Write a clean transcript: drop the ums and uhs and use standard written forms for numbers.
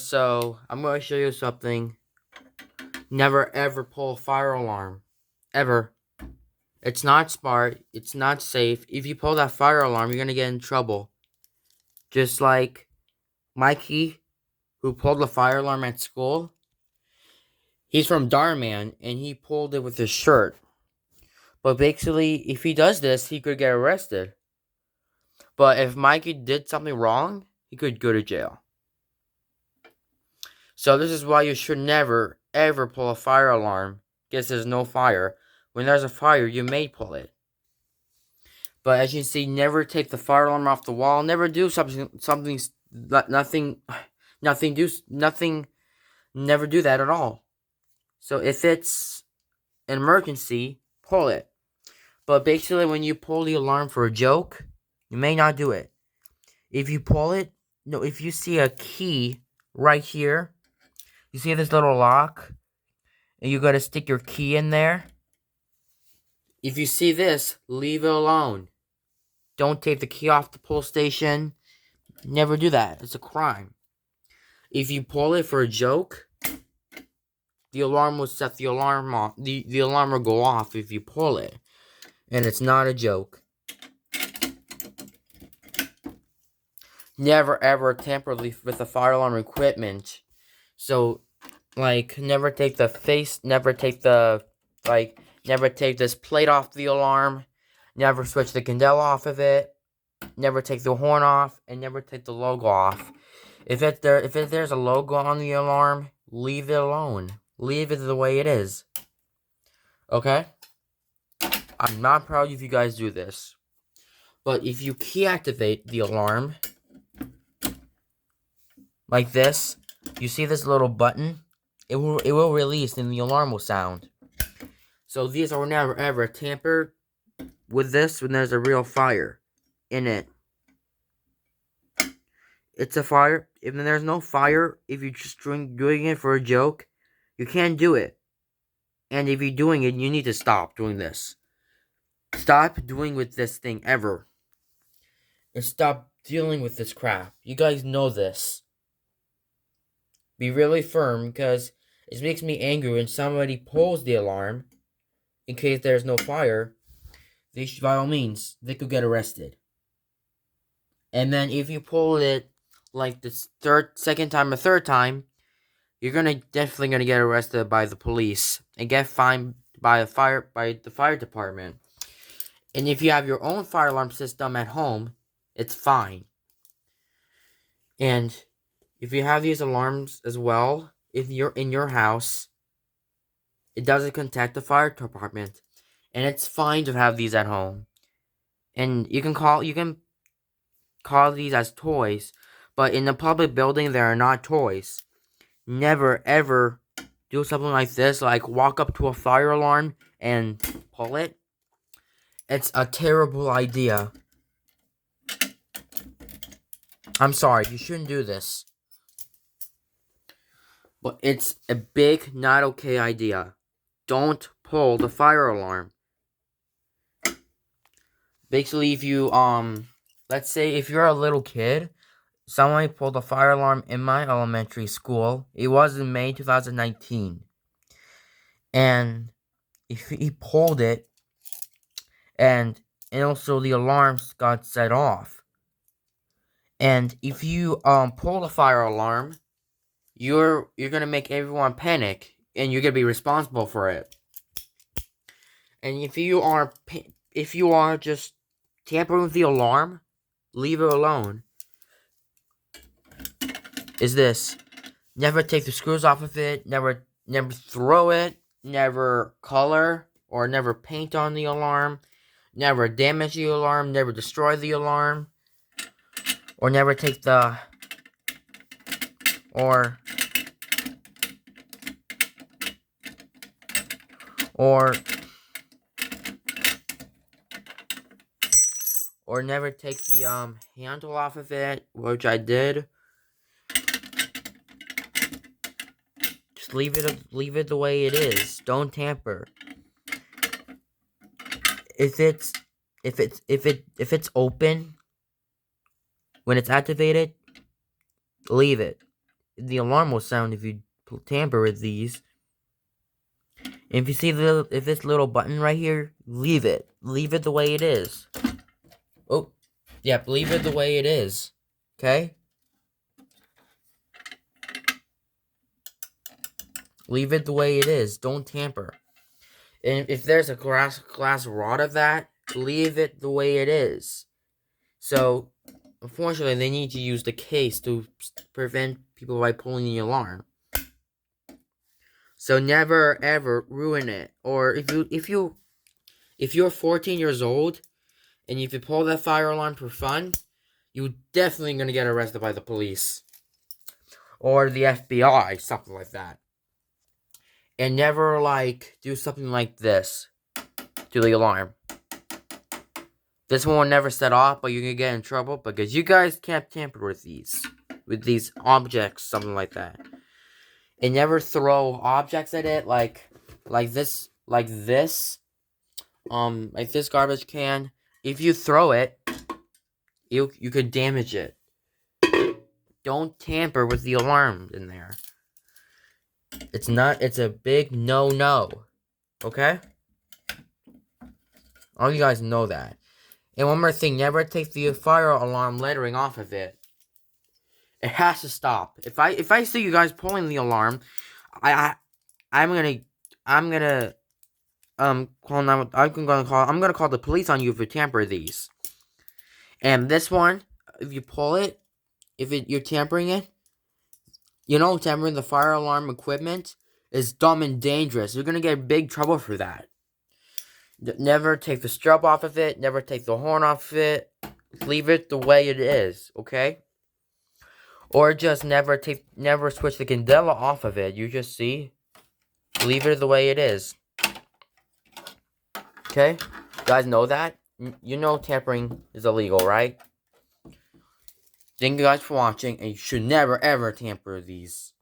So I'm going to show you something. Never ever pull a fire alarm. Ever. It's not smart. It's not safe. If you pull that fire alarm, you're going to get in trouble. Just like Mikey, who pulled the fire alarm at school. He's from Darman, and he pulled it with his shirt. But basically, if he does this, he could get arrested. But if Mikey did something wrong, he could go to jail. So this is why you should never, ever pull a fire alarm. Guess there's no fire. When there's a fire, you may pull it. But as you can see, never take the fire alarm off the wall. Never do nothing, never do that at all. So if it's an emergency, pull it. But basically, when you pull the alarm for a joke, you may not do it. If you pull it, no, if you see a key right here, you see this little lock, and you gotta stick your key in there. If you see this, leave it alone. Don't take the key off the pull station. Never do that. It's a crime. If you pull it for a joke, the alarm will set the alarm off. The alarm will go off if you pull it. And it's not a joke. Never ever tamper with the fire alarm equipment. So, never take this plate off the alarm. Never switch the candela off of it. Never take the horn off, and never take the logo off. If there's a logo on the alarm, leave it alone. Leave it the way it is. Okay? I'm not proud if you guys do this. But if you key activate the alarm, like this, you see this little button? It will release and the alarm will sound. So these are never ever tampered with this when there's a real fire in it. It's a fire. If there's no fire, if you're just doing it for a joke, you can't do it. And if you're doing it, you need to stop doing this. Stop doing with this thing ever. And stop dealing with this crap. You guys know this. Be really firm, because it makes me angry when somebody pulls the alarm in case there's no fire. They should, by all means, they could get arrested. And then if you pull it like this second time or third time, you're definitely gonna get arrested by the police and get fined by the fire department. And if you have your own fire alarm system at home, it's fine. And if you have these alarms as well, if you're in your house, it doesn't contact the fire department, and it's fine to have these at home. And you can call these as toys, but in a public building, they are not toys. Never ever do something like this, like walk up to a fire alarm and pull it. It's a terrible idea. I'm sorry, you shouldn't do this. But it's a big, not okay idea. Don't pull the fire alarm. Basically, if you, let's say if you're a little kid, someone pulled a fire alarm in my elementary school. It was in May 2019. And if he pulled it, and also the alarms got set off. And if you pull the fire alarm, you're gonna make everyone panic, and you're gonna be responsible for it. And if you are just tampering with the alarm, leave it alone. Is this: never take the screws off of it, never throw it, never color or never paint on the alarm, never damage the alarm, never destroy the alarm, or never take the or never take the handle off of it, which I did. Just leave it the way it is. Don't tamper. If it's open when it's activated, leave it. the alarm will sound if you tamper with these. If you see if this little button right here, leave it. Leave it the way it is. Oh, yep, leave it the way it is. Okay? Leave it the way it is. Don't tamper. And if there's a glass rod of that, leave it the way it is. So, unfortunately, they need to use the case to prevent people by pulling the alarm. So never ever ruin it. Or if you're 14 years old and if you pull that fire alarm for fun, you're definitely gonna get arrested by the police or the FBI, something like that. And never do something like this to the alarm. This one will never set off, but you're gonna get in trouble because you guys can't tamper with these objects, something like that. And never throw objects at it like this garbage can. If you throw it, you could damage it. Don't tamper with the alarm in there. It's a big no. Okay? All you guys know that. And one more thing, never take the fire alarm lettering off of it. It has to stop. If I see you guys pulling the alarm, I'm gonna call the police on you if you tamper these. And this one, if you pull it, you're tampering it, tampering the fire alarm equipment is dumb and dangerous. You're gonna get in big trouble for that. Never take the strap off of it. Never take the horn off of it. Leave it the way it is, okay? Or just never switch the candela off of it. You just leave it the way it is. Okay? You guys know that? You know tampering is illegal, right? Thank you guys for watching, and you should never ever tamper these.